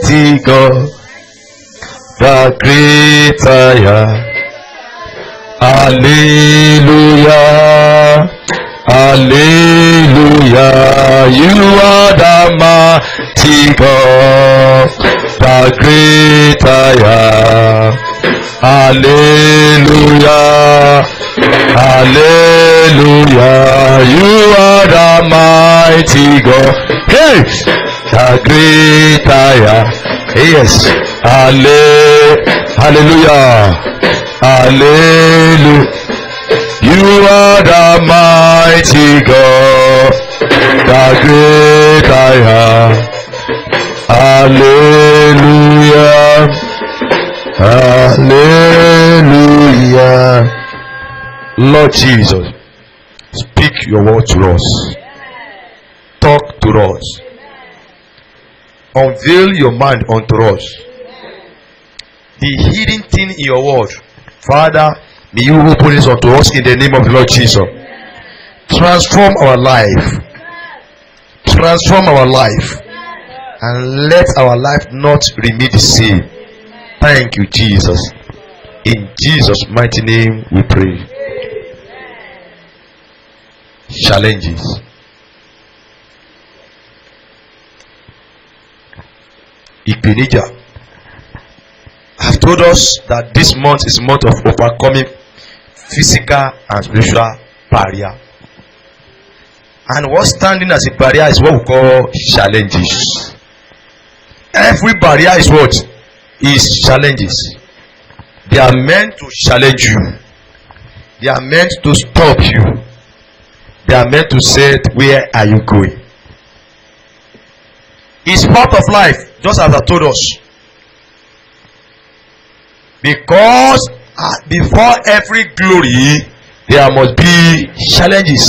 mighty God, the great I am. Hallelujah, hallelujah. You are the mighty God, the great I am. Hallelujah, hallelujah. You are the mighty God. Hey, the great I am. Yes, hallelujah, hallelujah. You are the mighty God, the great I am. Hallelujah, hallelujah. Lord Jesus, speak your word to us. Talk to us. Unveil your mind unto us. The hidden thing in your word, Father, may you open this unto us in the name of the Lord Jesus. Transform our life. Transform our life. And let our life not remain the same. Thank you, Jesus. In Jesus' mighty name we pray. Challenges. Ipenija. I've told us that this month is a month of overcoming physical and spiritual barrier. And what's standing as a barrier is what we call challenges. Every barrier is what? Is challenges. They are meant to challenge you. They are meant to stop you. They are meant to say, where are you going? It's part of life, just as I told us. Because before every glory, there must be challenges.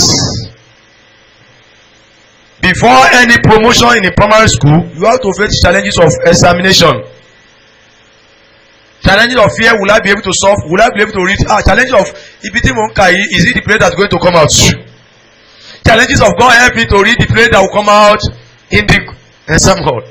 Before any promotion in a primary school, you have to face challenges of examination. Challenges of fear, will I be able to solve? Will I be able to read? Challenges of Ibiti Monkai, is it the play that's going to come out? Challenges of God help me to read the play that will come out in the exam hall.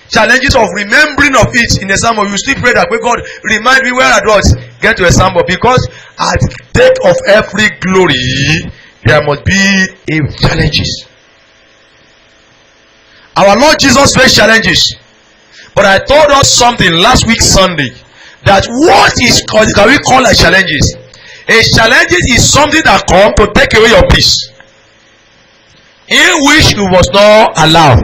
Challenges of remembering of it in exam hall. You still pray that God remind me where I was get to exam hall, because at the date of every glory there must be a challenges. Our Lord Jesus faced challenges, but I told us something last week Sunday, that what is can we call as challenges? A challenge is something that comes to take away your peace, in which you must not allow.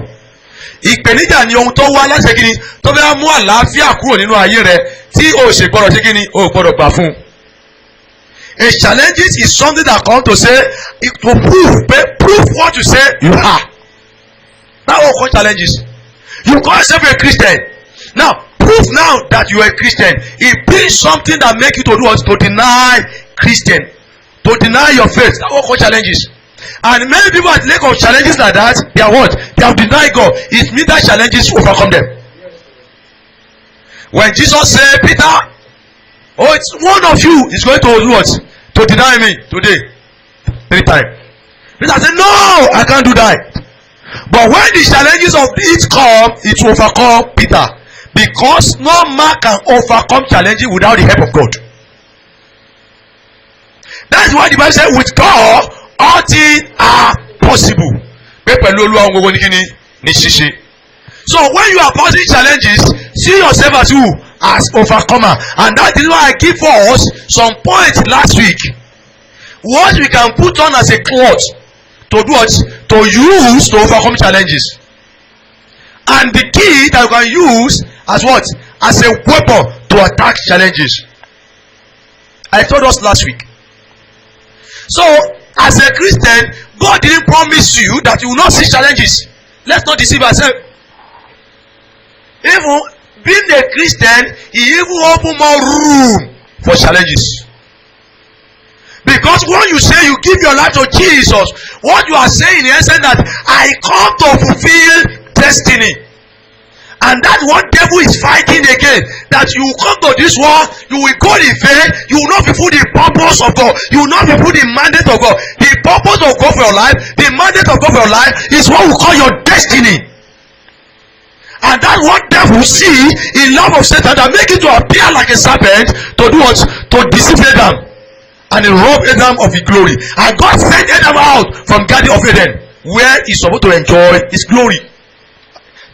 Ìpèníjà ni ohun tó wá láti ṣe kíni tó fẹ́ mú àlàáfíà kúrò nínú ayé rẹ tí o ṣe gbọ́dọ̀ ṣe kíni o gbọ́dọ̀ gbà fún. A challenge is something that comes to say to prove what you say you are. That's what we call challenges. You call yourself a Christian. Now prove now that you are a Christian. It brings something that makes you to do what? To deny Christian, to deny your faith. That's what we call challenges. And many people at lack of challenges like that, they are what? They have denied God. It means that challenges overcome them. When Jesus said, Peter, oh, it's one of you is going to do what? To deny me today 3 times. Peter said, no, I can't do that. But when the challenges of it come, it will overcome Peter. Because no man can overcome challenges without the help of God. That's why the Bible said, with God, all things are possible. So when you are passing challenges, see yourself as who? As overcomer. And that is why I give for us some points last week. What we can put on as a cloth to do what? To use to overcome challenges. And the key that you can use as what? As a weapon to attack challenges. I told us last week. So, as a Christian, God didn't promise you that you will not see challenges. Let's not deceive ourselves. Even being a Christian, He even open more room for challenges. Because when you say you give your life to Jesus, what you are saying in essence that I come to fulfill destiny. And that's what devil is fighting again. That you will come to this world, you will go in faith, you will not fulfill the purpose of God. You will not fulfill the mandate of God. The purpose of God for your life, the mandate of God for your life is what we call your destiny. And that's what devil see in love of Satan that make it to appear like a serpent to do what? To deceive Adam. And he robbed Adam of his glory. And God sent Adam out from Garden of Eden, where he's supposed to enjoy his glory,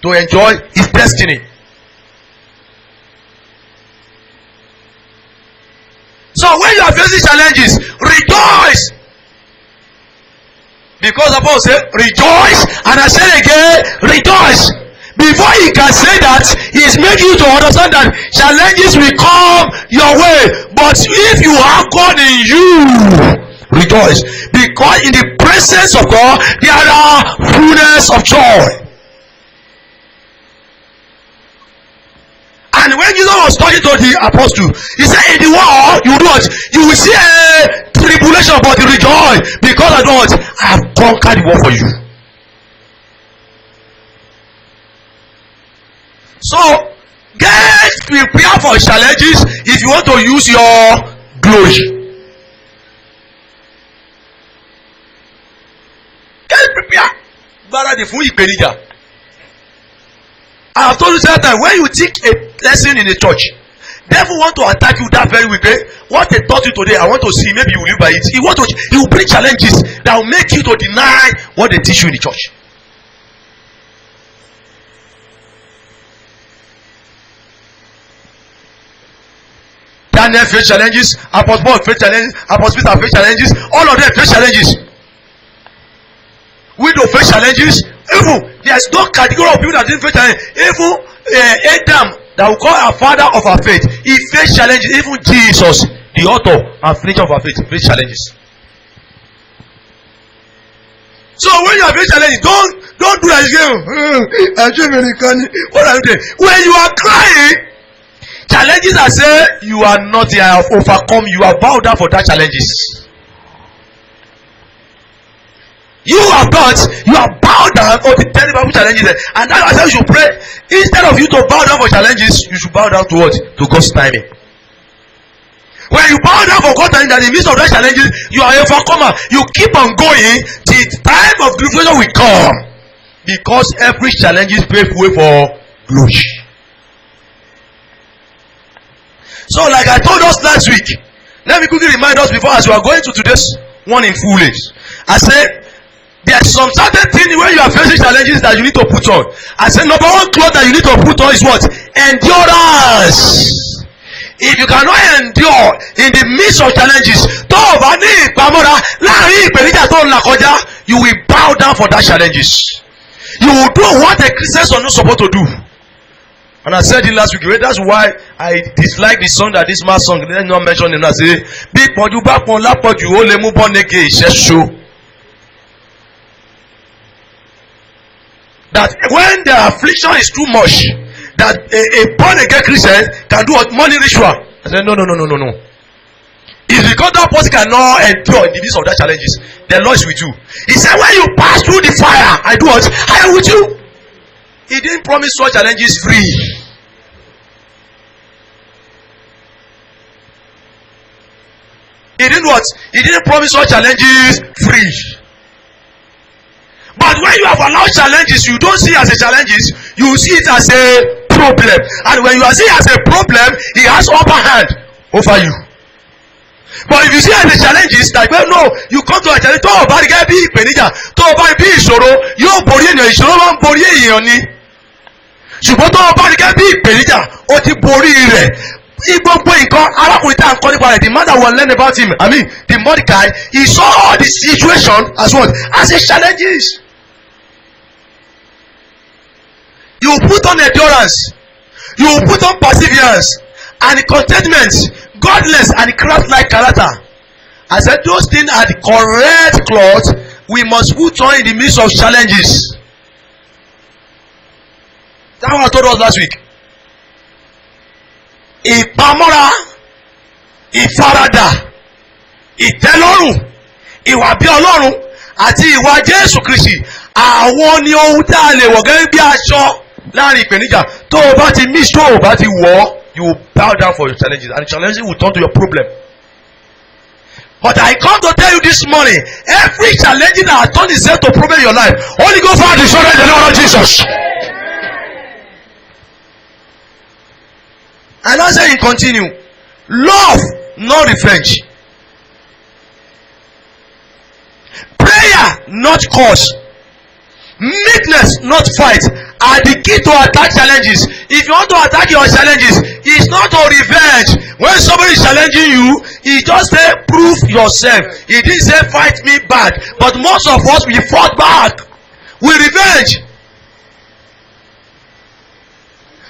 to enjoy his destiny. So when you are facing challenges, rejoice. Because the Bible says, rejoice. And I say again, rejoice. Before he can say that, he is making you to understand that challenges will come your way. But if you have God in you, rejoice. Because in the presence of God, there are fullness of joy. And when Jesus was talking to the apostle, he said, in the world, you do what? You will see a tribulation, but you rejoice. Because I do what? I have conquered the world for you. So, get prepared for challenges if you want to use your glory. Get prepared. Gbáradì fún ìpèníjà. I have told you that time, when you take a lesson in a church, devil want to attack you that very week. What they taught you today, I want to see, maybe you will live by it. He will bring challenges that will make you to deny what they teach you in the church. Daniel faced challenges, Apostle Paul faced challenges, Apostle Peter faced challenges, all of them faced challenges. Widow faced challenges. Even there is no category of people that didn't face challenges. Even Adam, that we call our father of our faith, he faced challenges. Even Jesus, the author and finisher of our faith, faced challenges. So when you are facing challenges, don't do that again. What are you doing? When you are crying, challenges are say you are not here, have overcome, you are bowed down for that challenges. You have thought you are bowed down for the terrible challenges, and that's why you should pray. Instead of you to bow down for challenges, you should bow down to what? To God's timing. When you bow down for God's timing, that in the midst of that challenges, you are a overcomer. You keep on going till the time of tribulation will come, because every challenge is paved way for glory. So, like I told us last week, let me quickly remind us before as we are going to today's one in full age. I said, there are some certain things when you are facing challenges that you need to put on. I said, number one cloth that you need to put on is what? Endurance. If you cannot endure in the midst of challenges, you will bow down for that challenges. You will do what a Christians are not supposed to do. And I said it last week, that's why I dislike the song that this man sung. Let me not mention him. I say, big you back on laptop, you only move on again. Show that when the affliction is too much, that a born again Christian can do a money ritual. I said, no. It's because that person cannot endure in the midst of that challenges. The Lord is with you. He said, when you pass through the fire, I do what? I am with you. He didn't promise such challenges free. He didn't what? He didn't promise such challenges free. But when you have allowed challenges, you don't see it as a challenges, you see it as a problem. And when you are seeing it as a problem, he has upper hand over you. But if you see it as a challenges, like, well, no, you come to a challenge, tó o bá rí gẹ́gẹ́ bí ìpèníjà, tó o bá rí bí ìṣòro, yóò borí ènìyàn, ìṣòro máa ń borí ènìyàn ni. Ṣùgbọ́n tó o bá rí gẹ́gẹ́ bí ìpèníjà, ó ti borí rẹ̀. Gbogbo nǹkan arákùnrin tá à ń kọ́ nípa rẹ̀, the man that was learning about him, the Mordecai, he saw the situation as what? As a challenges. You put on endurance, you put on perseverance and contentment, godless and Christ-like character. I said those things are the correct cloth we must put on in the midst of challenges. That's what I told us last week. Ìpamọ́ra, ìfaradà, ìtẹ́lọ́rùn, ìwà bí Ọlọ́run àti ìwà Jésù Kristi, àwọn ni ohun tá a lè wọ̀ gẹ́gẹ́ bí aṣọ láàrin ìpèníjà. Tó o bá ti miss, tó o bá ti wọ̀, you will bow down for your challenges, and the challenges will turn to your problem. But I come to tell you this morning, every challenge that has turned itself to problem in your life, Holy Ghost fire destroy the name of Jesus. And I say, continue. Love, not revenge. Prayer, not cause. Meekness, not fight, are the key to attack challenges. If you want to attack your challenges, it's not to revenge. When somebody is challenging you, he just say prove yourself. He didn't say fight me back. But most of us, we fought back with revenge.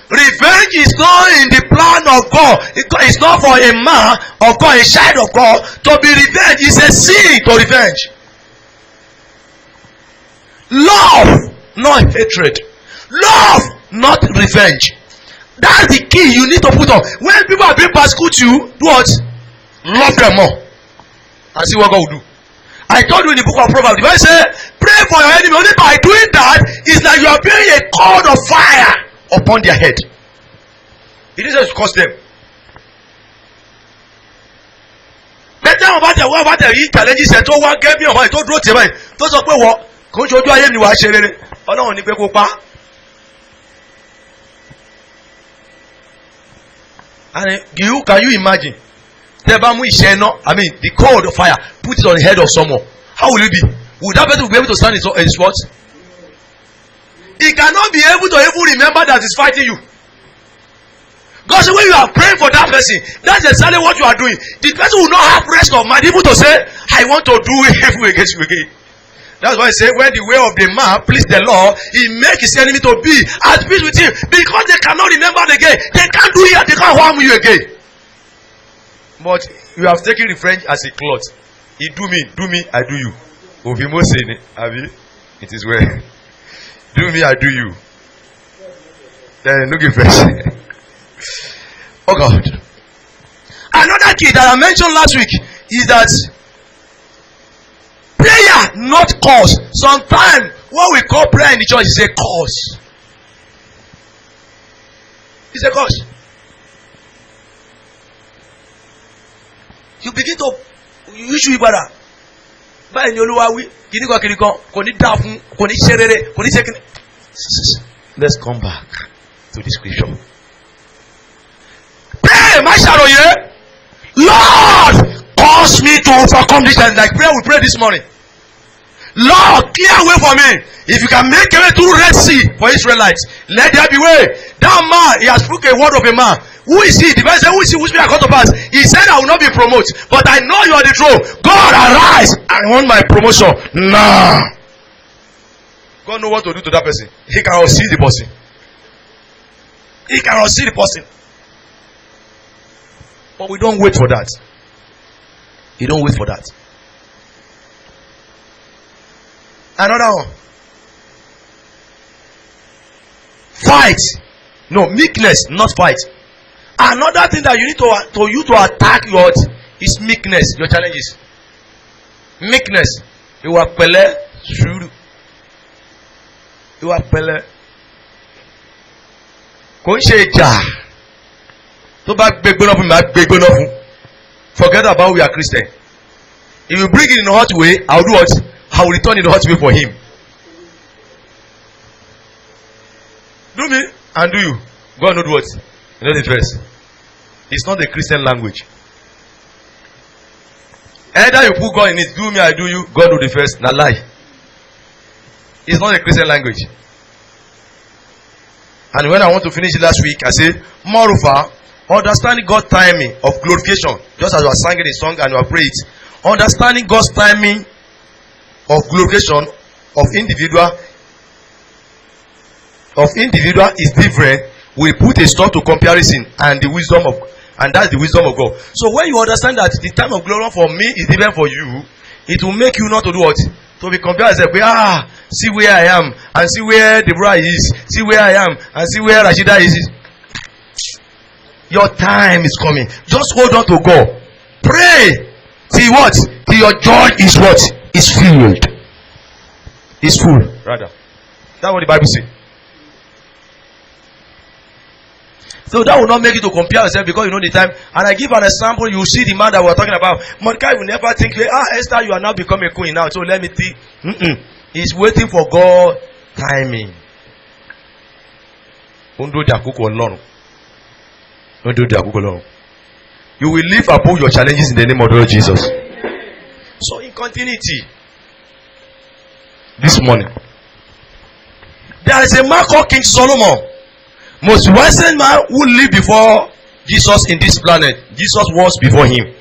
Revenge is not in the plan of God. It's not for a man of God, a child of God. To be revenge is a sin to revenge. Love, not hatred. Love, not revenge. That's the key you need to put on. When people are being persecuted you, do what? Love them more. And see what God will do. I told you in the book of Proverbs, the Bible says, pray for your enemy. Only by doing that is that you are being a cord of fire upon their head. It isn't to cost them. Better about the challenges and to what gave me a mind, to draw to mind. Those of what? Kò ń ṣojú ayé ni wàá ṣe rere Ọlọ́run ní pé kó pa. And can you imagine? Tẹ́ bá mú iṣẹ́ iná, I mean the coal of fire, put it on the head of someone. How will it be? Would that person be able to stand in his what? He cannot be able to even remember that he's fighting you. God said when you are praying for that person, that's exactly what you are doing. The person will not have rest of mind even to say, I want to do evil against you again. That's why I say when the way of the man please the Lord, he make his enemy to be at peace with him. Because they cannot remember again. They can't do it, they can't harm you again. But you have taken revenge as a cloth. He do me, I do you. Ovimo saying it is well. Do me, I do you. Then look at fresh. Oh God. Another key that I mentioned last week is that prayer, not cause. Sometimes what we call prayer in the church is a cause. It's a cause. You begin to issue ibada. Báyìí ni Olúwa wí, kìnnìkan kò ní dá fún, kò ní ṣe rere, kò ní ṣe kíni. Let's come back to the scripture. Pray, my ṣàròyé. Lord, cause me to overcome this, and like prayer we pray this morning. Lord, clear way for me. If you can make a way through Red Sea for Israelites, let there be way. That man, he has spoken a word of a man. Who is he? The Bible says, who is he which I come to pass? He said, I will not be promoted, but I know you are the truth. God, arise. I want my promotion now. God knows what to do to that person. He cannot see the person. He cannot see the person. But we don't wait for that. You don't wait for that. Another one. Fight. No, meekness, not fight. Another thing that you need to attack your is meekness, your challenges. Meekness. You are pele, suru. You are pele. Kò ń ṣe ìjà. Tó bá gbégbóná fún mi, máa gbégbóná fún. Forget about we are Christian. If you bring it in a hot way, I will do what? I will return in a hot way for him. Do me and do you. God knows what? You know the verse. It's not the Christian language. Either you put God in it, do me, I do you, God do the first, not lie. It's not a Christian language. And when I want to finish it last week, I said, moreover, understanding God's timing of glorification, just as you are singing a song and you are praying, understanding God's timing of glorification of individual is different. We put a stop to comparison and the wisdom of, and that's the wisdom of God. So when you understand that the time of glory for me is different for you, it will make you not to do what? To be compared as see where I am and see where Deborah is, see where I am and see where Rashida is. Your time is coming. Just hold on to God. Pray. See what? Till your joy is what? Is filled. Is full. Rather. That's what the Bible says. So that will not make you to compare yourself because you know the time. And I give an example. You see the man that we are talking about. Mordecai will never think, Esther, you are now become a queen now. So let me think. He's waiting for God timing. Don't do the Google. You will live above your challenges in the name of the Lord Jesus. So in continuity, this morning, there is a man called King Solomon, most wisest man who lived before Jesus in this planet. Jesus was before him.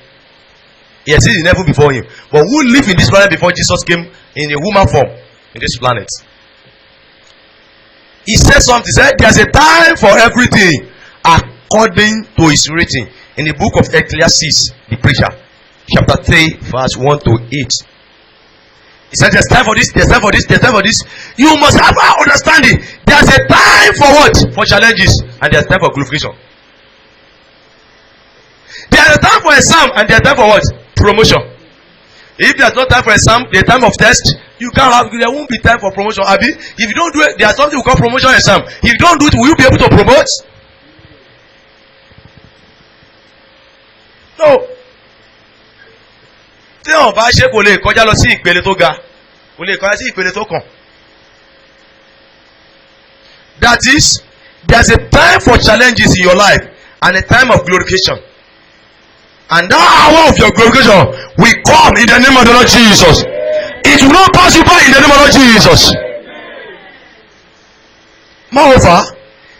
He existed in heaven before him. But who lived in this planet before Jesus came in a human form in this planet? He said something. He said, there's a time for everything according to his rating. In the book of Ecclesiastes, the preacher, chapter 3, verse 1 to 8. He said, there's time for this, there's time for this, there's time for this. You must have an understanding. There's a time for what? For challenges. And there's time for glorification. There's a time for exam and there's time for what? Promotion. If there's no time for exam, the time of test, you can't have, there won't be time for promotion. Abi, if you don't do it, there's something we call promotion exam. If you don't do it, will you be able to promote? No. Tí wọn bá ṣe kò lè kọjá lọ sí ìpele tó ga, kò lè kọjá sí ìpele tó kàn. That is, there's a time for challenges in your life and a time of glorification. And that hour of your glorification will come in the name of the Lord Jesus. It will not pass you by in the name of the Lord Jesus. Moreover,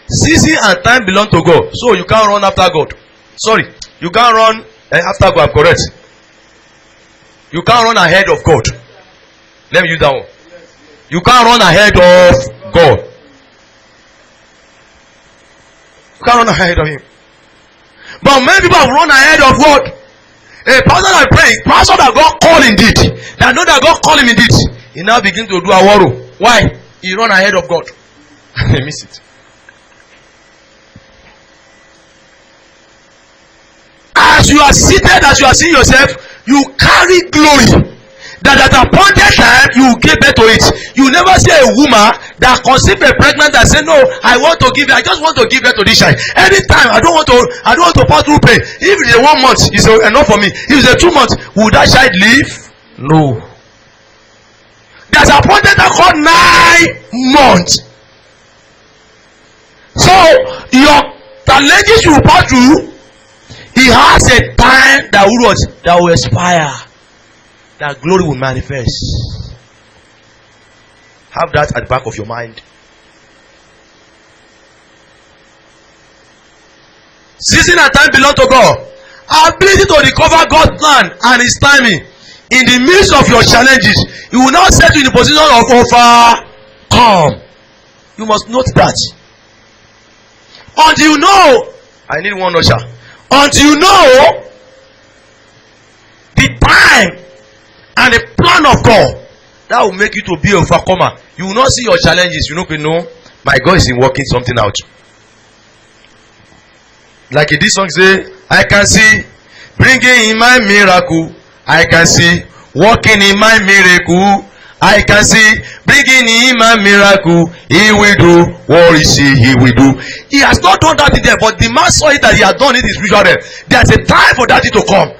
season and time belong to God. So you can't run after God. Sorry, you can't run after God. I'm correct. You can't run ahead of God. Let me use that one. You can't run ahead of God. You can't run ahead of Him. But many people have run ahead of what? A pastor that praying, pastor that God called indeed, that know that God called him indeed, he now begin to do a worry. Why? He run ahead of God. They miss it. As you are seated, as you are seeing yourself, you carry glory. That at a appointed time you will give birth to it. You never see a woman that conceive a pregnant and say, no, I want to give it. I just want to give birth to this child. Anytime I don't want to pass through pain. If it's a 1 month, it's enough for me. If it's a 2 months, will that child live? No. There's an appointed time called 9 months. So your challenges you pass through, he has a time that will expire. That glory will manifest. Have that at the back of your mind. Season and time belong to God. Ability to recover God's plan and His timing in the midst of your challenges. You will not set you in the position of overcome. You must note that. Until you know, I need one usher. Until you know the time and the plan of God, that will make you to be a overcomer. You will not see your challenges. You know, my God is working something out. Like in this song say, I can see bringing in my miracle. I can see working in my miracle. I can see bringing in my miracle. He will do what he will do. He has not done that in there, but the man saw it that he has done it in spiritual realm. There's a time for that to come.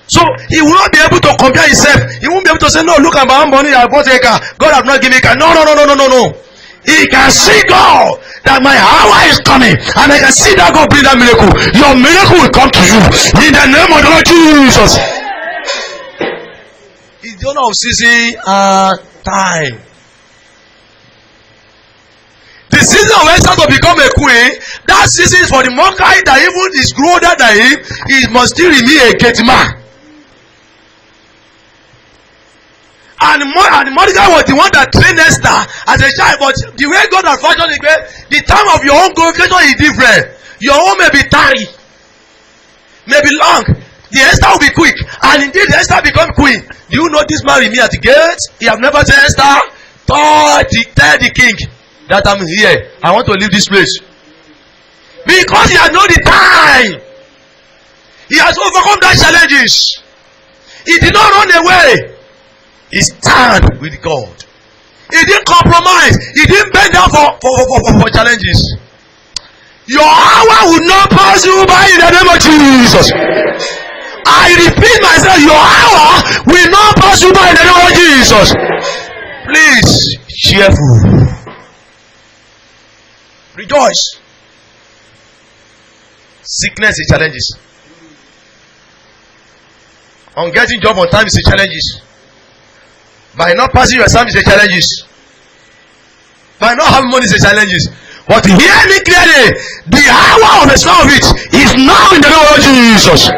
So he will not be able to compare himself. He won't be able to say, no, look at my own money, I bought a car. God have not given me a car. No. He can see God that my hour is coming, and I can see that God bring that miracle. Your miracle will come to you in the name of the Lord Jesus. It's the honor of season and time. The season of Esther to become a queen, that season is for the Mordecai that even is older than him, he must still remain a gate man. And Mordecai was the one that trained Esther as a child. But the way God has fashioned it, the time of your own glorification is different. Your own may be tarry, may be long. The Esther will be quick. And indeed, Esther become queen. Do you know this man with me at the gate? He have never said, Esther, tell the king that I'm here. I want to leave this place. Because he has known the time. He has overcome that challenges. He did not run away. He stand with God. He didn't compromise. He didn't bend down for challenges. Your hour will not pass you by in the name of Jesus. I repeat myself, your hour will not pass you by in the name of Jesus. Please, cheerful. Rejoice. Sickness is challenges. On getting job on time is a challenges. By not passing your exam is a challenges. By not having money is a challenges. But hear me clearly, the hour of the son of it is now in the name of Jesus.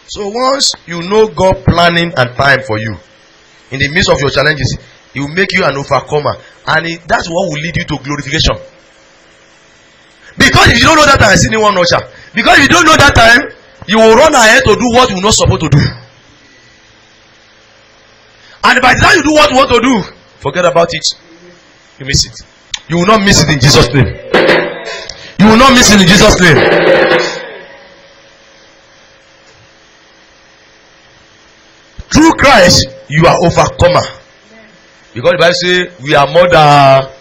So once you know God planning and time for you, in the midst of your challenges, He will make you an overcomer, and that's what will lead you to glorification. Because if you don't know that time, I see anyone usher. Because if you don't know that time, you will run ahead to do what you're not supposed to do. And by the time you do what you want to do, forget about it. You miss it. You will not miss it in Jesus' name. You will not miss it in Jesus' name. Through Christ, you are overcomer. Because the Bible says we are more than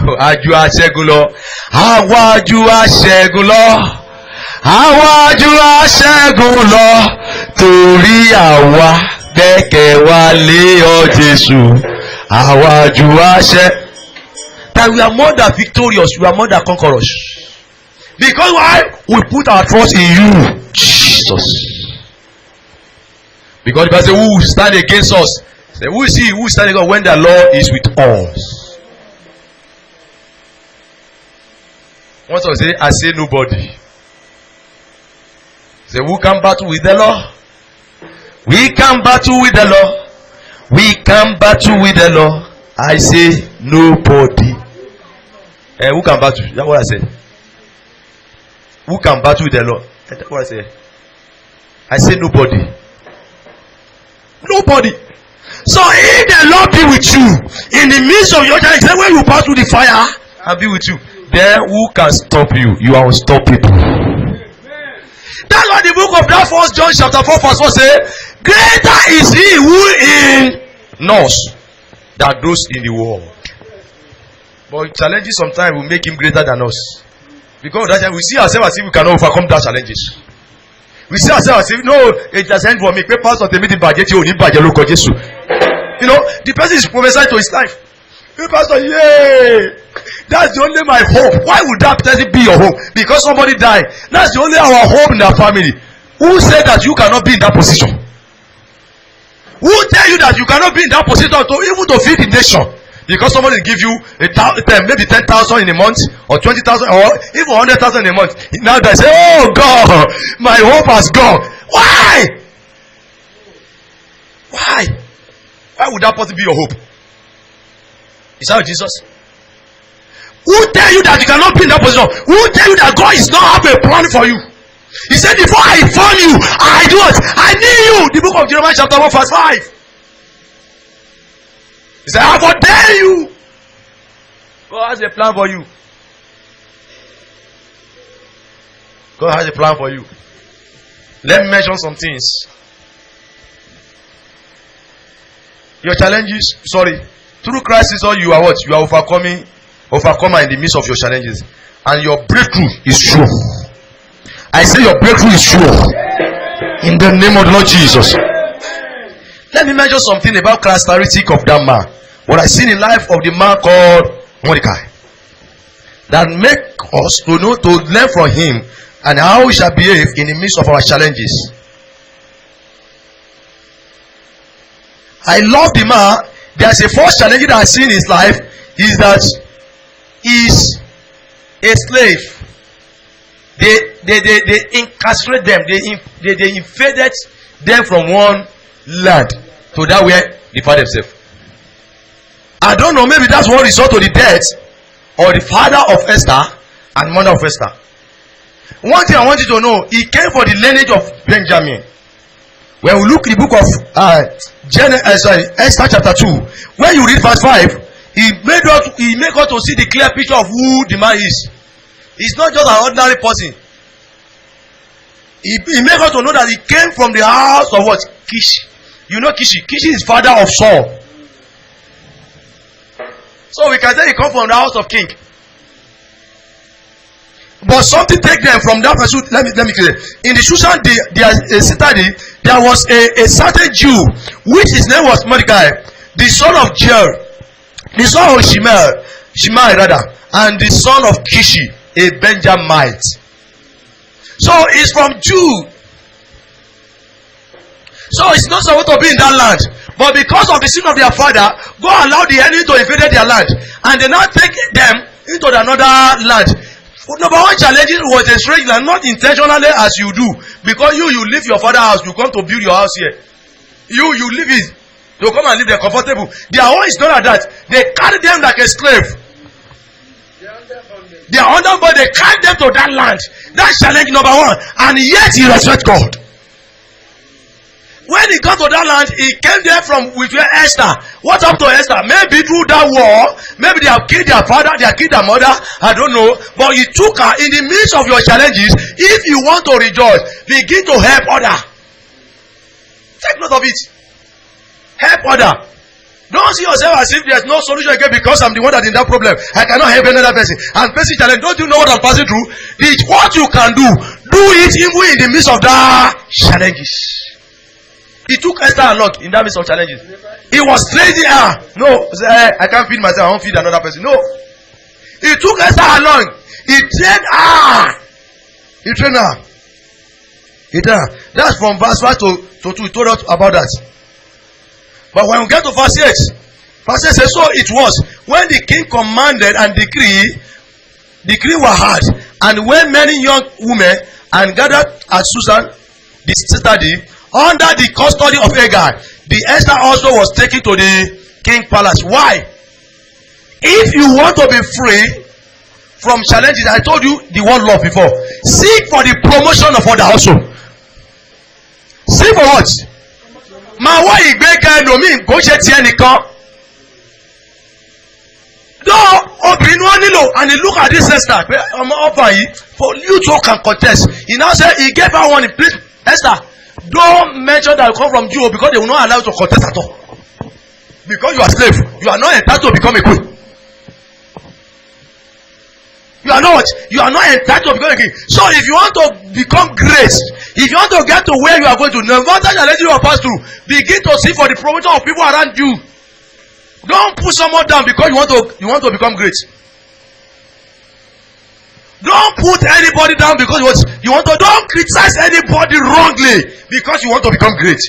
Aju aṣẹ́gun lọ. Àwa ju aṣẹ́gun lọ. Àwa ju aṣẹ́gun lọ. Torí àwa gbẹ́kẹ̀ wa lé ọ Jésù. Àwa ju aṣẹ́. That we are more than victorious. We are more than conquerors. Because why? We put our trust in you, Jesus. Because the Bible says, who will stand against us? Say, who is he who is standing against us when the Lord is with us? Once I say, I say nobody. Say, who can battle with the Lord? We can battle with the Lord. We can battle with the Lord. I say nobody. Who can battle? That's what I said. Who can battle with the Lord? That's what I said. I say nobody. Nobody. So if the Lord be with you in the midst of your challenge, when you pass through the fire, I'll be with you. Then who can stop you? You are unstoppable. That's what the book of that 1 John chapter 4 verse 4 says. Greater is he who in us than those in the world. But challenges sometimes will make him greater than us. Because of that time we see ourselves as if we cannot overcome that challenges. We see ourselves as if no, it has ended for me. You know, the person is prophesying to his life. The pastor, yay! That's the only my hope. Why would that person be your hope? Because somebody died. That's the only our hope in our family. Who said that you cannot be in that position? Who tell you that you cannot be in that position to even to feed the nation? Because somebody give you maybe 10,000 in a month, or 20,000, or even 100,000 in a month. Now they say, "Oh God, my hope has gone." Why? Why? Why would that person be your hope? Is that Jesus? Who tell you that you cannot be in that position? Who tell you that God is not have a plan for you? He said, "Before I form you, I do it. I knew you." The book of Jeremiah chapter 1 verse 5. He said, "I ordain you." God has a plan for you. God has a plan for you. Let me mention some things. Your challenges, through Christ is all you are what? You are overcomer in the midst of your challenges. And your breakthrough is sure. I say your breakthrough is sure. In the name of the Lord Jesus. Let me mention something about characteristic of that man. What I seen in life of the man called Mordecai. That make us to know, to learn from him and how we shall behave in the midst of our challenges. I love the man. There's a first challenge that I see in his life is that he's a slave. They incarcerate them. They invaded them from one land to that where they found themselves. I don't know, maybe that's what result to the death or the father of Esther and mother of Esther. One thing I want you to know, he came for the lineage of Benjamin. When we look at the book of Esther chapter 2, when you read verse 5, he made us to see the clear picture of who the man is. He's not just an ordinary person. He made us to know that he came from the house of what? Kish. You know Kishi. Kishi is father of Saul. So we can say he comes from the house of king. But something take them from that pursuit. Let me clear. In the Shushan citadel, there was a certain Jew, which his name was Mordecai, the son of Jair, the son of Shimei, Shimei rather, and the son of Kishi, a Benjamite. So it's from Jude. So it's not supposed to be in that land. But because of the sin of their father, God allowed the enemy to invade their land. And they now take them into another land. Number one challenge was a strange land, not intentionally as you do. Because you leave your father's house, you come to build your house here. You leave it. You come and live there comfortable. Their own is not like that. They carry them like a slave. They are under, but they carry them to that land. That's challenge number one. And yet he respects God. When he got to that land, he came there from with Esther. What happened to Esther? Maybe through that war, maybe they have killed their father, they have killed their mother. I don't know. But he took her in the midst of your challenges. If you want to rejoice, begin to help others. Take note of it. Help others. Don't see yourself as if there's no solution again because I'm the one that's in that problem. I cannot help another person. I'm facing challenge. Don't you know what I'm passing through? What you can do it even in the midst of that challenges. He took Esther along in that midst of challenges. He was lazy. No, I can't feed myself. I won't feed another person. No. He took Esther along. He trained her. He trained her. That's from verse 1 to 2. He told us about that. But when we get to verse 8 says, so it was when the king commanded and decree were hard, and when many young women and gathered at Susan the citadel under the custody of Hagar, the Esther also was taken to the king's palace. Why? If you want to be free from challenges, I told you the word love before. Seek for the promotion of others also. Seek for what? Ma wa ìgbéga ẹlòmíì kò ṣe tiẹ̀ nìkan. Though obìnrin wọn nílò, and he look at this Esther pé ọmọ ọba yìí for you two can contest. He now say he gave her one in place. Esther, don't mention that you come from Jew because they will not allow you to contest at all. Because you are slave, you are not entitled to become a queen. You are not. You are not entitled to become a king. So if you want to become great, if you want to get to where you are going to, no matter the challenge you are pass through, begin to seek for the promotion of people around you. Don't put someone down because you want to become great. Don't put anybody down because you want to. Don't criticize anybody wrongly because you want to become great.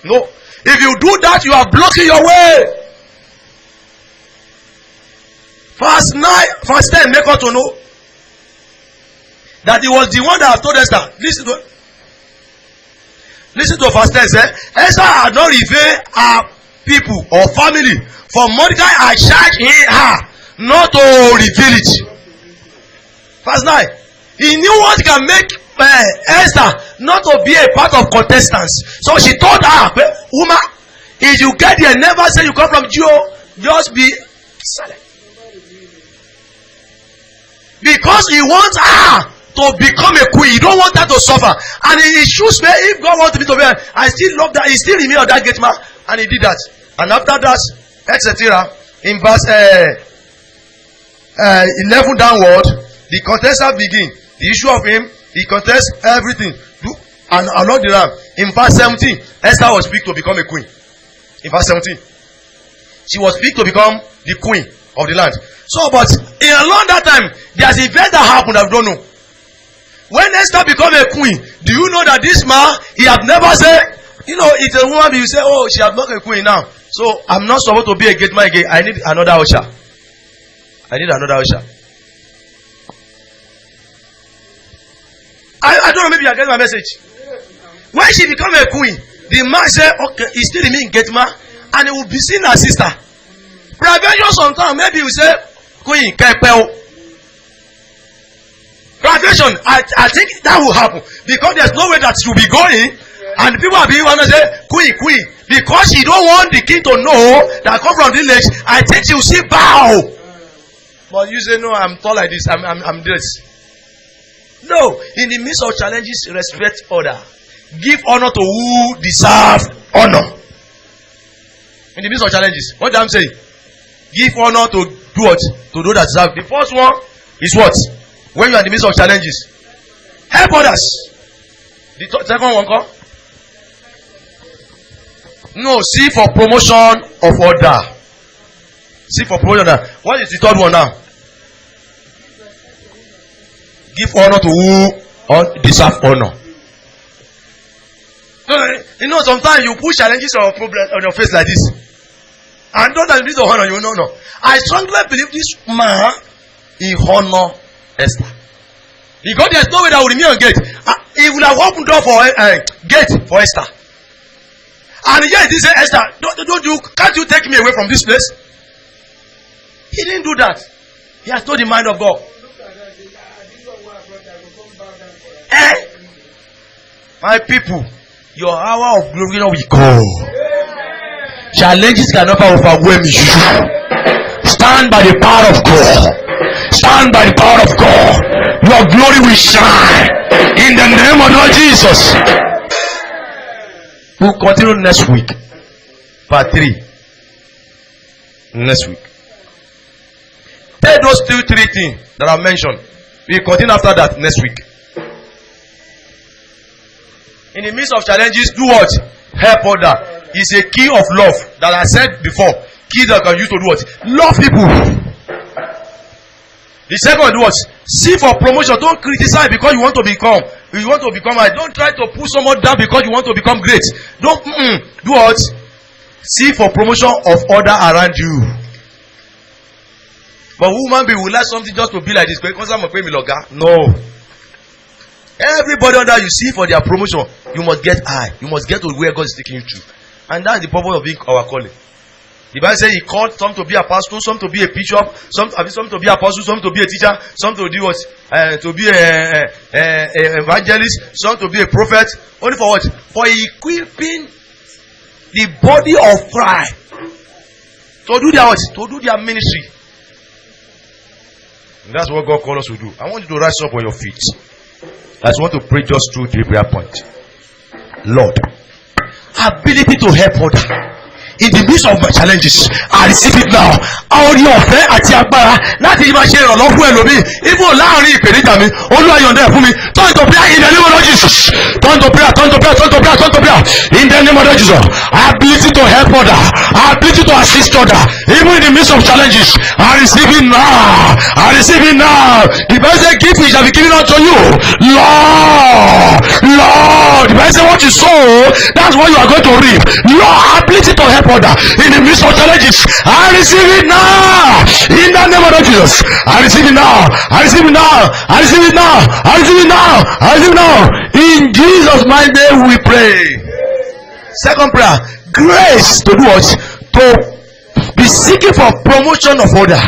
No. If you do that, you are blocking your way. Verse 10 make us to know that he was the one that told Esther. Listen to verse 10. Say, Esther had not revealed her people or family, for Mordecai had charged her not to reveal it. Verse 9. He knew what can make Esther not to be a part of contestants. So she told her, woman, if you get there, never say you come from Jew, just be silent. Because he wants her to become a queen. He don't want her to suffer. And he should say, if God wants me to be, I still love that. He still remain on that gate man. And he did that. And after that, etc. In verse 11 downward, the contestant begin. The issue of him, he contests everything. And along the ram. In verse 17, Esther was picked to become a queen. In verse 17, she was picked to become the queen of the land. So, but in along that time, there's an event that happened that we don't know. When Esther became a queen, do you know that this man, he had never said, it's a woman, you say, oh, she has become a queen now. So, I'm not supposed to be a gate man again. I need another usher. I don't know, maybe I get my message. When she became a queen, the man said, okay, he still remain gate man, and he will be seen as sister. Prevention sometimes, maybe you say, Queen, Kepel. Prevention, I think that will happen. Because there's no way that she will be going, and people are being want to say, Queen. Because she don't want the king to know that I come from the village, I think she will see bow. But you say, no, I'm tall like this, I'm this. No, in the midst of challenges, respect order. Give honor to who deserve honor. In the midst of challenges, what I'm saying? Give honor to do what? To do that deserve. The first one is what? When you are in the midst of challenges, help others. The second one come? No, see for promotion of order. Seek for promotion now. What is the third one now? Give honor to who deserve honor. You know, sometimes you put challenges or problems on your face like this. And don't have to honor you. No. I strongly believe this man, he honor Esther. Because there's no way that will remain on gate. He will have opened door for gate for Esther. And yet he said, Esther, can't you take me away from this place? He didn't do that. He has told the mind of God. My people, your hour of glory will go. Challenges can never overwhelm you. Stand by the power of God. Stand by the power of God. Your glory will shine in the name of Lord Jesus. We'll continue next week. Part 3. Next week. Take those 2-3 things that I mentioned. We'll continue after that next week. In the midst of challenges, do what? Help other. It's a key of love that I said before. Key that can use to do what? Love people. The second, do what? See for promotion. Don't criticize because you want to become. You want to become. Don't try to push someone down because you want to become great. Don't do what? See for promotion of other around you. But woman be will like something just to be like this. No. Everybody under you see for their promotion, you must get high. You must get to where God is taking you to. And that's the purpose of being our calling. The Bible says he called some to be a pastor, some to be a bishop, some to be apostle, some to be a teacher, some to do what? To be a evangelist, some to be a prophet. Only for what? For equipping the body of Christ to do their what? To do their ministry. And that's what God calls us to do. I want you to rise up on your feet. I just want to pray just through the prayer point. Lord, ability to help others. In the midst of my challenges, I receive it now. Àwọn orí ọ̀fẹ́ àti agbára láti máa ṣe ìrànlọ́wọ́ fún ẹlòmíì. Even láàrin ìpèníjà mi, Olúwa yọ̀ǹda ẹ̀ fún mi. Turn to prayer in the name of Lord Jesus. Turn to prayer, turn to prayer, turn to prayer, turn to prayer. In the name of Lord Jesus. Ability to help others. Ability to assist others. Even in the midst of challenges, I receive it now. I receive it now. The Bible says, "Give it shall be given unto you." Lord, Lord. The Bible says, "What you sow, that's what you are going to reap." Lord, ability to help others in the midst of challenges, I receive it now. In the name of Lord Jesus, I receive it now. I receive it now. I receive it now. I receive it now. I receive it now. In Jesus' mighty name we pray. Second prayer, grace to do what? To be seeking for promotion of order,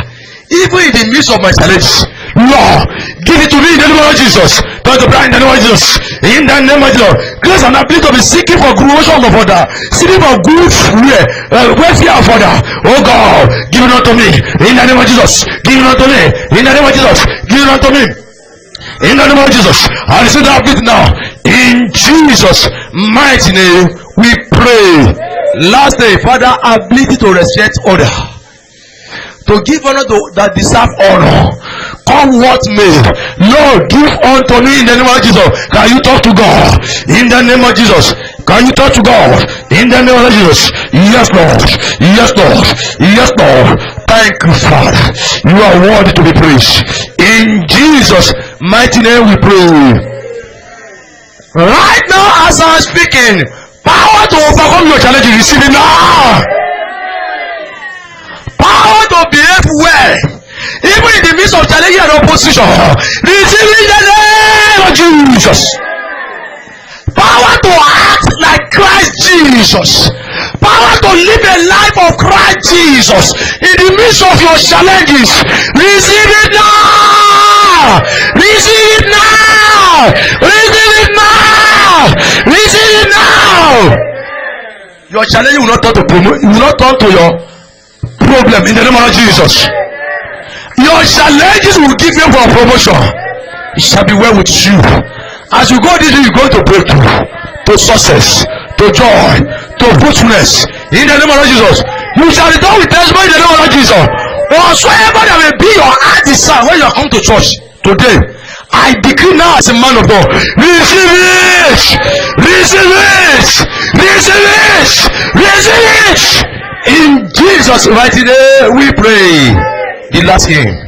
even in the midst of my challenges. Lord, give it to me in the name of Jesus. Turn to prayer in the name of Jesus. In the name of Jesus. Grace and ability to be seeking for promotion of order, seeking for good welfare of order. Oh God, give it unto me in the name of Jesus. Give it unto me in the name of Jesus. Give it unto me in the name of Jesus. I receive that ability now. In Jesus' mighty name we pray. Last day, Father, ability to respect order, to give honor to that deserve honor. Come what may. Lord, give unto me in the name of Jesus. Can you talk to God? In the name of Jesus. Can you talk to God? In the name of Jesus. Yes, Lord. Yes, Lord. Yes, Lord. Thank you, Father. You are worthy to be praised. In Jesus' mighty name we pray. Right now as I'm speaking, power to overcome your challenges, receive it now. Power to behave well, even in the midst of challenge and opposition, receive in the name of Jesus. Power to act like Christ Jesus. Power to live a life of Christ Jesus in the midst of your challenges. Receive it now. Receive it now. Receive it now. Receive it now. Your challenge will not turn to promote. Will not turn to your problem in the name of Jesus. Your challenges will give you for promotion. It shall be well with you. As you go this way, you go to breakthrough, to success, to joy, to fruitfulness. In the name of Jesus, you shall return with testimony in the name of Jesus. Whatsoever that may be your heart desire when you come to church today, I decree now as a man of God, receive it, receive it, receive it, receive it. In Jesus' mighty name we pray. The last hymn.